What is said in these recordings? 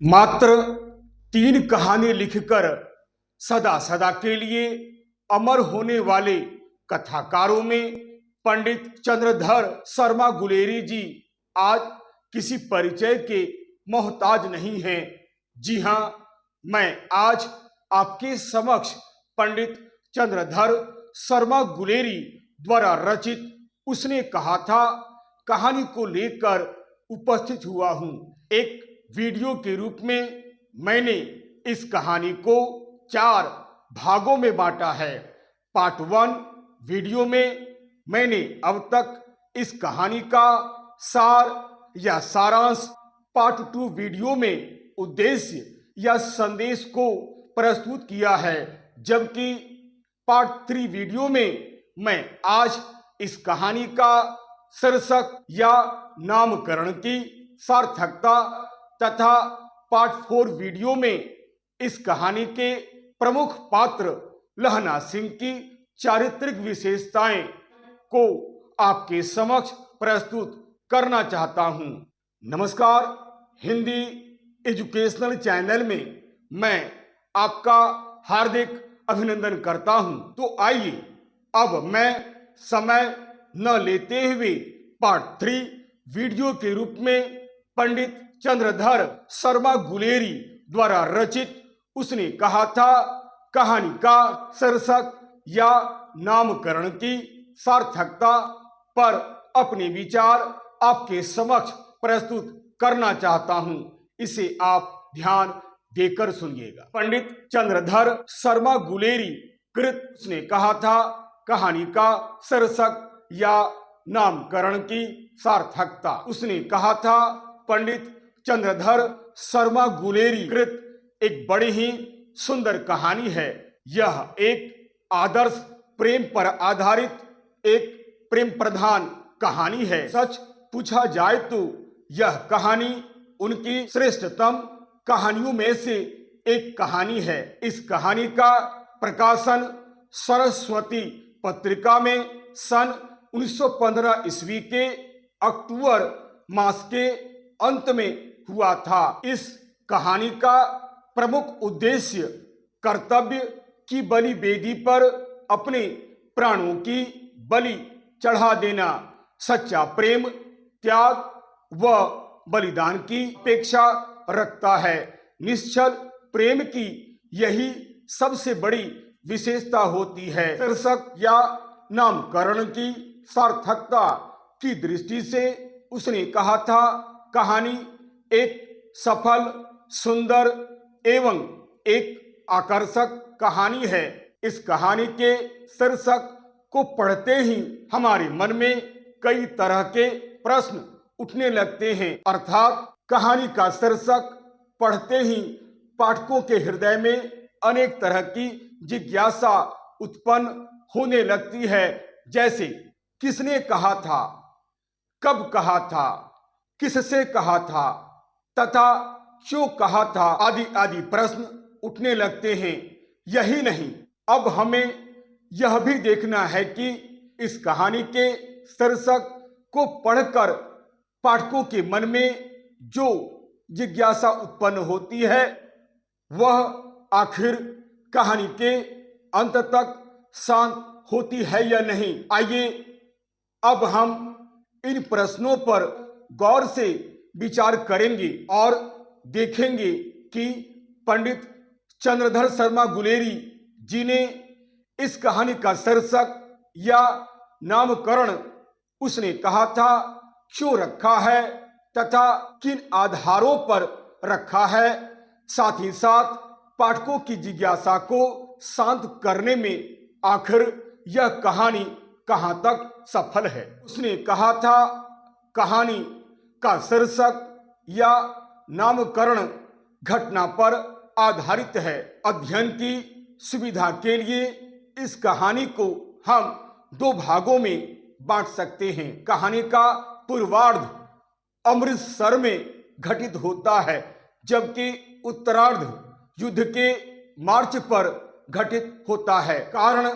मात्र 3 कहानी लिखकर सदा सदा के लिए अमर होने वाले कथाकारों में पंडित चंद्रधर शर्मा गुलेरी जी आज किसी परिचय के मोहताज नहीं हैं। जी हाँ, मैं आज आपके समक्ष पंडित चंद्रधर शर्मा गुलेरी द्वारा रचित उसने कहा था कहानी को लेकर उपस्थित हुआ हूँ। एक वीडियो के रूप में मैंने इस कहानी को 4 भागों में बांटा है। पार्ट 1 वीडियो में मैंने अब तक इस कहानी का सार या सारांश, पार्ट 2 वीडियो में उद्देश्य या संदेश को प्रस्तुत किया है, जबकि पार्ट 3 वीडियो में मैं आज इस कहानी का शीर्षक या नामकरण की सार्थकता तथा पार्ट 4 वीडियो में इस कहानी के प्रमुख पात्र लहना सिंह की चारित्रिक विशेषताएं को आपके समक्ष प्रस्तुत करना चाहता हूं। नमस्कार, हिंदी एजुकेशनल चैनल में मैं आपका हार्दिक अभिनंदन करता हूं। तो आइए अब मैं समय न लेते हुए पार्ट 3 वीडियो के रूप में पंडित चंद्रधर शर्मा गुलेरी द्वारा रचित उसने कहा था कहानी का शीर्षक या नामकरण की सार्थकता पर अपने विचार आपके समक्ष प्रस्तुत करना चाहता हूं। इसे आप ध्यान देकर सुनिएगा। पंडित चंद्रधर शर्मा गुलेरी कृत उसने कहा था कहानी का शीर्षक या नामकरण की सार्थकता। उसने कहा था पंडित चंद्रधर शर्मा गुलेरी कृत एक बड़ी ही सुंदर कहानी है। यह एक आदर्श प्रेम पर आधारित एक प्रेम प्रधान कहानी है। सच पूछा जाए तो यह कहानी उनकी श्रेष्ठतम कहानियों में से एक कहानी है। इस कहानी का प्रकाशन सरस्वती पत्रिका में सन 1915 ईस्वी के अक्टूबर मास के अंत में हुआ था। इस कहानी का प्रमुख उद्देश्य कर्तव्य की बलि वेदी पर अपने प्राणों की बलि चढ़ा देना, सच्चा प्रेम त्याग व बलिदान की अपेक्षा रखता है। निश्चल प्रेम की यही सबसे बड़ी विशेषता होती है। शीर्षक या नामकरण की सार्थकता की दृष्टि से उसने कहा था कहानी एक सफल, सुंदर एवं एक आकर्षक कहानी है। इस कहानी के शीर्षक को पढ़ते ही हमारे मन में कई तरह के प्रश्न उठने लगते हैं, अर्थात कहानी का शीर्षक पढ़ते ही पाठकों के हृदय में अनेक तरह की जिज्ञासा उत्पन्न होने लगती है, जैसे किसने कहा था, कब कहा था, किससे कहा था तथा क्यों कहा था, आदि आदि प्रश्न उठने लगते हैं। यही नहीं, अब हमें यह भी देखना है कि इस कहानी के शीर्षक को पढ़कर पाठकों के मन में जो जिज्ञासा उत्पन्न होती है वह आखिर कहानी के अंत तक शांत होती है या नहीं। आइए अब हम इन प्रश्नों पर गौर से विचार करेंगे और देखेंगे कि पंडित चंद्रधर शर्मा गुलेरी जी ने इस कहानी का शीर्षक या नामकरण उसने कहा था क्यों रखा है तथा किन आधारों पर रखा है, साथ ही साथ पाठकों की जिज्ञासा को शांत करने में आखिर यह कहानी कहां तक सफल है। उसने कहा था कहानी का शीर्षक या नामकरण घटना पर आधारित है। अध्ययन की सुविधा के लिए इस कहानी को हम 2 भागों में बांट सकते हैं। कहानी का पूर्वार्ध अमृतसर में घटित होता है, जबकि उत्तरार्ध युद्ध के मार्च पर घटित होता है। कारण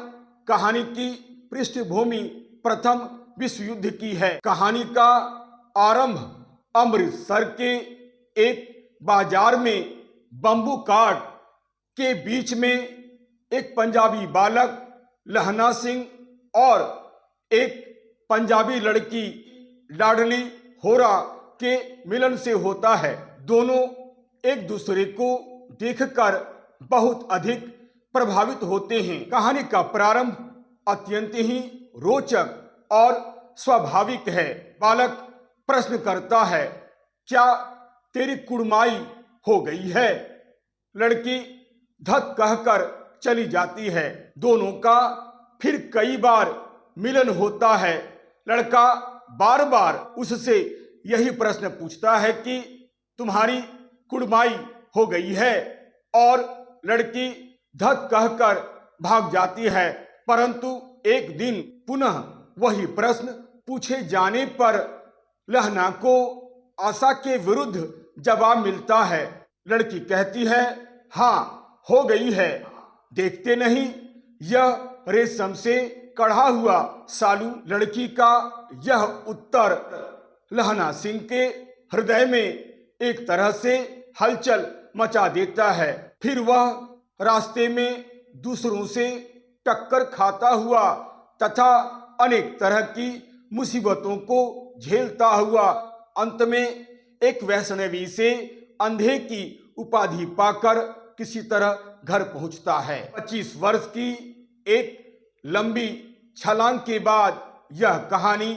कहानी की पृष्ठभूमि प्रथम विश्व युद्ध की है। कहानी का आरंभ अमृतसर के एक बाजार में बंबू काट के बीच में एक पंजाबी बालक लहना सिंह और एक पंजाबी लड़की लाडली होरा के मिलन से होता है। दोनों एक दूसरे को देखकर बहुत अधिक प्रभावित होते हैं। कहानी का प्रारंभ अत्यंत ही रोचक और स्वाभाविक है। बालक प्रश्न करता है, क्या तेरी कुड़माई हो गई है? लड़की धत कहकर चली जाती है। दोनों का फिर कई बार मिलन होता है। लड़का बार बार उससे यही प्रश्न पूछता है कि तुम्हारी कुड़माई हो गई है, और लड़की धत कहकर भाग जाती है। परंतु एक दिन पुनः वही प्रश्न पूछे जाने पर लहना को आशा के विरुद्ध जवाब मिलता है। लड़की कहती है, हाँ हो गई है। देखते नहीं यह रेशम से कढ़ा हुआ सालू। लड़की का यह उत्तर लहना सिंह के हृदय में एक तरह से हलचल मचा देता है। फिर वह रास्ते में दूसरों से टक्कर खाता हुआ तथा अनेक तरह की मुसीबतों को झेलता हुआ अंत में एक वैष्णवी से अंधे की उपाधि पाकर किसी तरह घर पहुंचता है। 25 वर्ष की एक लंबी छलांग के बाद यह कहानी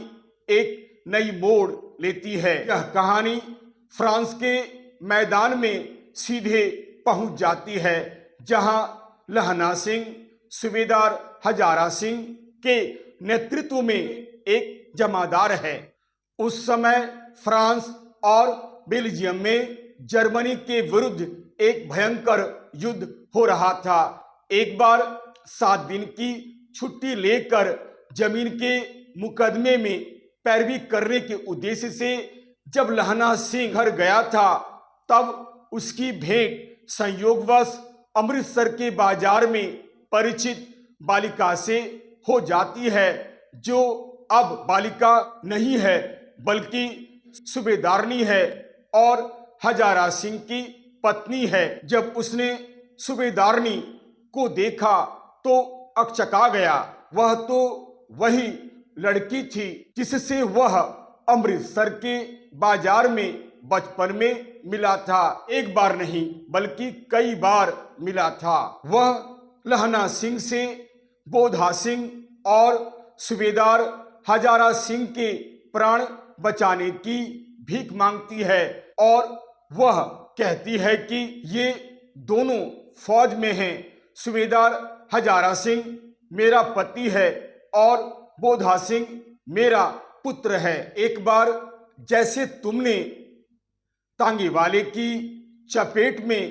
एक नई मोड़ लेती है। यह कहानी फ्रांस के मैदान में सीधे पहुंच जाती है, जहां लहना सिंह सूबेदार हजारा सिंह के नेतृत्व में एक जमादार है। उस समय फ्रांस और बेल्जियम में जर्मनी के विरुद्ध एक भयंकर युद्ध हो रहा था। एक बार 7 दिन की छुट्टी लेकर जमीन के मुकदमे में पैरवी करने के उद्देश्य से जब लहना सिंह घर गया था, तब उसकी भेंट संयोगवश अमृतसर के बाजार में परिचित बालिका से हो जाती है, जो अब बालिका नहीं है बल्कि सूबेदारनी है और हजारा सिंह की पत्नी है। जब उसने सूबेदारनी को देखा तो अकचका गया। वह तो वही लड़की थी जिससे वह अमृतसर के बाजार में बचपन में मिला था। एक बार नहीं बल्कि कई बार मिला था। वह लहना सिंह से बोधा सिंह और सूबेदार हजारा सिंह के प्राण बचाने की भीख मांगती है, और वह कहती है कि ये दोनों फौज में हैं। सूबेदार हजारा सिंह मेरा पति है और बोधा सिंह मेरा पुत्र है। एक बार जैसे तुमने तांगे वाले की चपेट में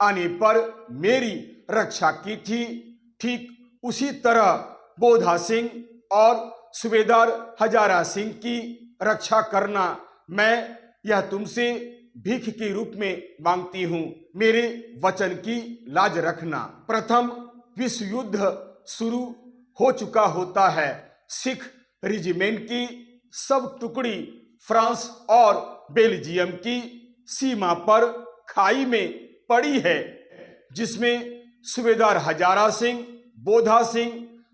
आने पर मेरी रक्षा की थी, ठीक उसी तरह बोधा सिंह और सूबेदार हजारा सिंह की रक्षा करना मैं यह तुमसे भीख के रूप में मांगती हूँ। मेरे वचन की लाज रखना। प्रथम विश्व युद्ध शुरू हो चुका होता है। सिख रेजिमेंट की सब टुकड़ी फ्रांस और बेल्जियम की सीमा पर खाई में पड़ी है, जिसमें सूबेदार हजारा सिंह, बोधा सिंह,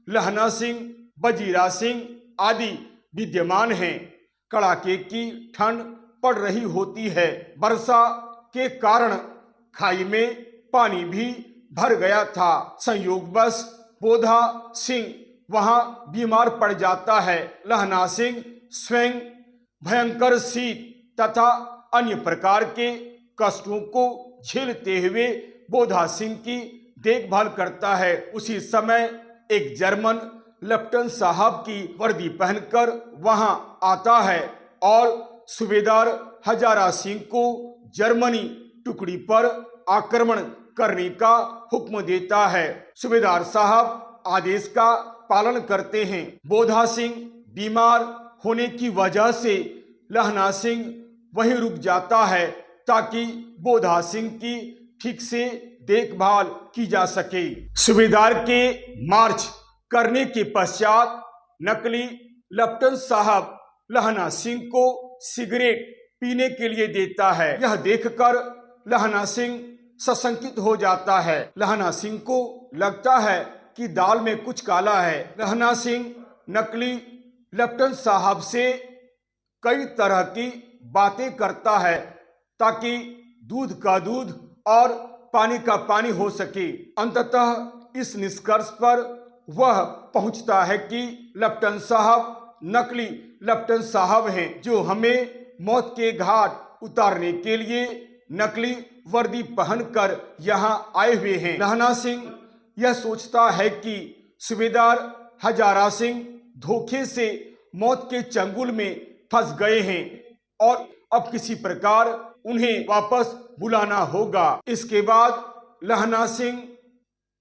लहना सिंह, बजीरा सिंह आदि विद्यमान हैं। कड़ाके की ठंड पड़ रही होती है। वर्षा के कारण खाई में पानी भी भर गया था। संयोगवश बोधा सिंह वहां बीमार पड़ जाता है। लहना सिंह स्वयं भयंकर शीत तथा अन्य प्रकार के कष्टों को झेलते हुए बोधा सिंह की देखभाल करता है। उसी समय एक जर्मन लेफ्टिनेंट साहब की वर्दी पहनकर वहां आता है और सूबेदार हजारा सिंह को जर्मनी टुकड़ी पर आक्रमण करने का हुक्म देता है। सूबेदार साहब आदेश का पालन करते हैं। बोधा सिंह बीमार होने की वजह से लहना सिंह वहीं रुक जाता है ताकि बोधा सिंह की ठीक से देखभाल की जा सके। सूबेदार के मार्च करने के पश्चात नकली लेफ्टिनेंट साहब लहना सिंह को सिगरेट पीने के लिए देता है। यह देखकर लहना सिंह सशंकित हो जाता है। लहना सिंह को लगता है कि दाल में कुछ काला है। लहना सिंह नकली लेफ्टिनेंट साहब से कई तरह की बातें करता है ताकि दूध का दूध और पानी का पानी हो सके। अंततः इस निष्कर्ष पर वह पहुंचता है कि लेफ्टिनेंट साहब नकली लेफ्टिनेंट साहब हैं जो हमें मौत के घाट उतारने के लिए नकली वर्दी पहनकर यहाँ आए हुए हैं। लहना सिंह यह सोचता है कि सूबेदार हजारा सिंह धोखे से मौत के चंगुल में फंस गए हैं और अब किसी प्रकार उन्हें वापस बुलाना होगा। इसके बाद लहना सिंह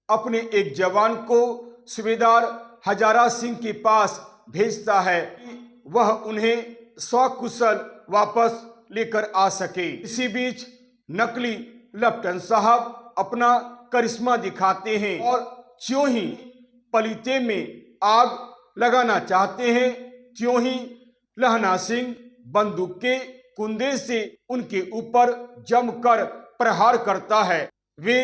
अपने एक जवान को सूबेदार हजारा सिंह के पास भेजता है कि वह उन्हें सकुशल वापस लेकर आ सके। इसी बीच नकली लेफ्टिनेंट साहब अपना करिश्मा दिखाते हैं और ज्यों ही पलीते में आग लगाना चाहते हैं त्यों ही लहना सिंह बंदूक के कुंदे से उनके ऊपर जमकर प्रहार करता है। वे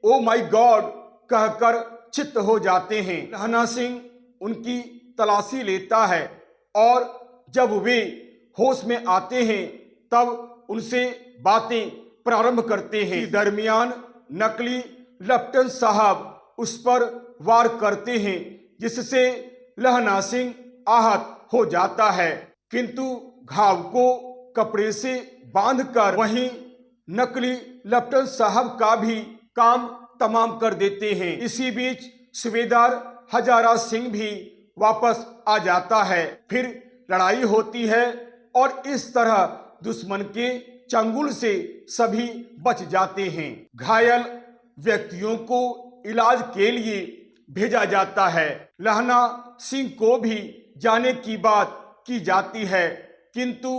ओ माय गॉड कहकर चित्त हो जाते हैं। लहना सिंह उनकी तलाशी लेता है और जब वे होश में आते हैं तब उनसे बातें प्रारंभ करते हैं। दरमियान नकली लेफ्टिनेंट साहब उस पर वार करते हैं जिससे लहना सिंह आहत हो जाता है, किंतु घाव को कपड़े से बांधकर वहीं नकली लेफ्टिनेंट साहब का भी काम तमाम कर देते हैं। इसी बीच सूबेदार हजारा सिंह भी वापस आ जाता है। फिर लड़ाई होती है और इस तरह दुश्मन के चंगुल से सभी बच जाते हैं। घायल व्यक्तियों को इलाज के लिए भेजा जाता है। लहना सिंह को भी जाने की बात की जाती है, किंतु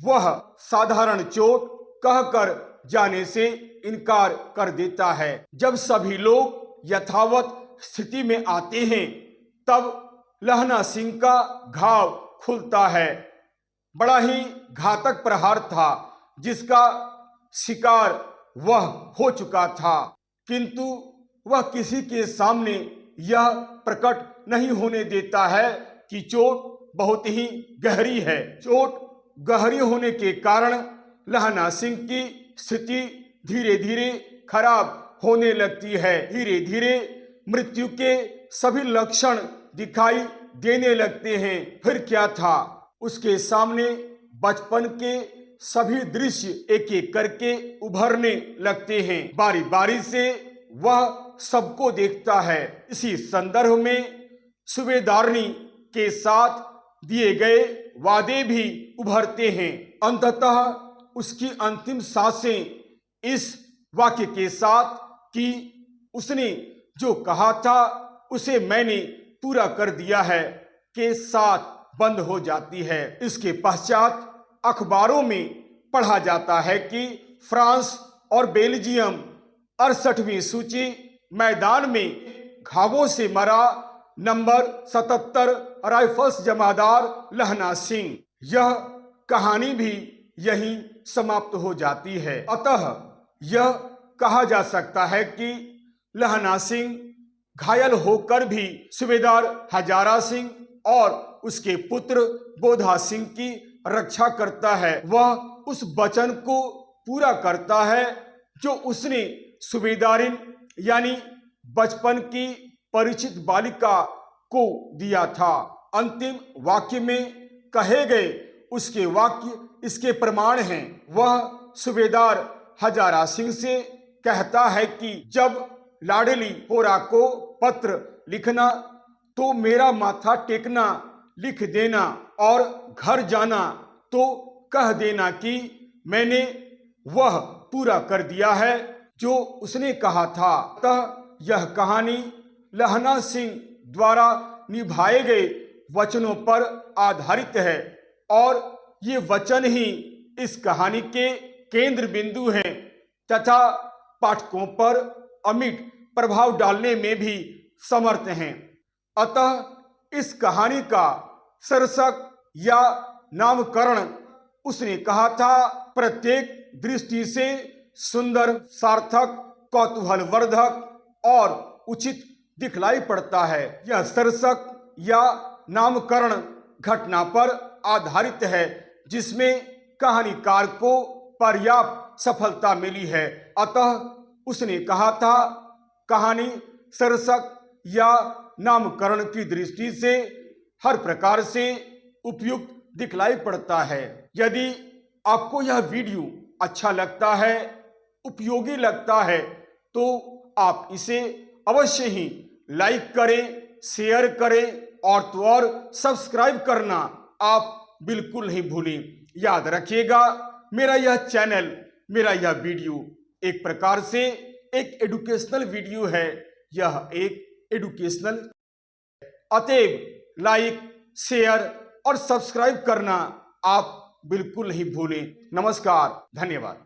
वह साधारण चोट कहकर जाने से इनकार कर देता है। जब सभी लोग यथावत स्थिति में आते हैं तब लहना सिंह का घाव खुलता है। बड़ा ही घातक प्रहार था जिसका शिकार वह हो चुका था, किंतु वह किसी के सामने यह प्रकट नहीं होने देता है कि चोट बहुत ही गहरी है। चोट गहरी होने के कारण लहना सिंह की स्थिति धीरे धीरे खराब होने लगती है। धीरे धीरे मृत्यु के सभी लक्षण दिखाई देने लगते हैं। फिर क्या था, उसके सामने बचपन के सभी दृश्य एक एक करके उभरने लगते हैं। बारी बारी से वह सबको देखता है। इसी संदर्भ में सूबेदारनी के साथ दिए गए वादे भी उभरते हैं। अंततः उसकी अंतिम सांसें इस वाक्य के साथ कि उसने जो कहा था उसे मैंने पूरा कर दिया है के साथ बंद हो जाती है। इसके पश्चात अखबारों में पढ़ा जाता है कि फ्रांस और बेल्जियम 68वीं सूची मैदान में घावों से मरा नंबर 77 राइफल्स जमादार लहना सिंह। यह कहानी भी यहीं समाप्त हो जाती है। अतः यह कहा जा सकता है कि लहना सिंह घायल होकर भी सूबेदार हजारा सिंह और उसके पुत्र बोधा सिंह की रक्षा करता है। वह उस वचन को पूरा करता है जो उसने सूबेदारिन यानी बचपन की परिचित बालिका को दिया था। अंतिम वाक्य में कहे गए उसके वाक्य इसके प्रमाण हैं। वह सूबेदार हजारा सिंह से कहता है कि जब लाडली होरा को पत्र लिखना तो मेरा माथा टेकना लिख देना और घर जाना तो कह देना कि मैंने वह पूरा कर दिया है जो उसने कहा था। अतः यह कहानी लहना सिंह द्वारा निभाए गए वचनों पर आधारित है और ये वचन ही इस कहानी के केंद्र बिंदु हैं तथा पाठकों पर अमिट प्रभाव डालने में भी समर्थ हैं। अतः इस कहानी का शीर्षक या नामकरण उसने कहा था प्रत्येक दृष्टि से सुंदर, सार्थक, कौतूहलवर्धक और उचित दिखलाई पड़ता है। यह शीर्षक या नामकरण घटना पर आधारित है जिसमें कहानीकार को पर्याप्त सफलता मिली है, अतः उसने कहा था कहानी शीर्षक या नामकरण की दृष्टि से हर प्रकार से उपयुक्त दिखलाई पड़ता है। यदि आपको यह वीडियो अच्छा लगता है, उपयोगी लगता है, तो आप इसे अवश्य ही लाइक करें, शेयर करें और तो और सब्सक्राइब करना आप बिल्कुल नहीं भूलें। याद रखिएगा, मेरा यह चैनल, मेरा यह वीडियो एक प्रकार से एक एजुकेशनल वीडियो है। यह एक एजुकेशनल, अतएव लाइक, शेयर और सब्सक्राइब करना आप बिल्कुल नहीं भूलें। नमस्कार, धन्यवाद।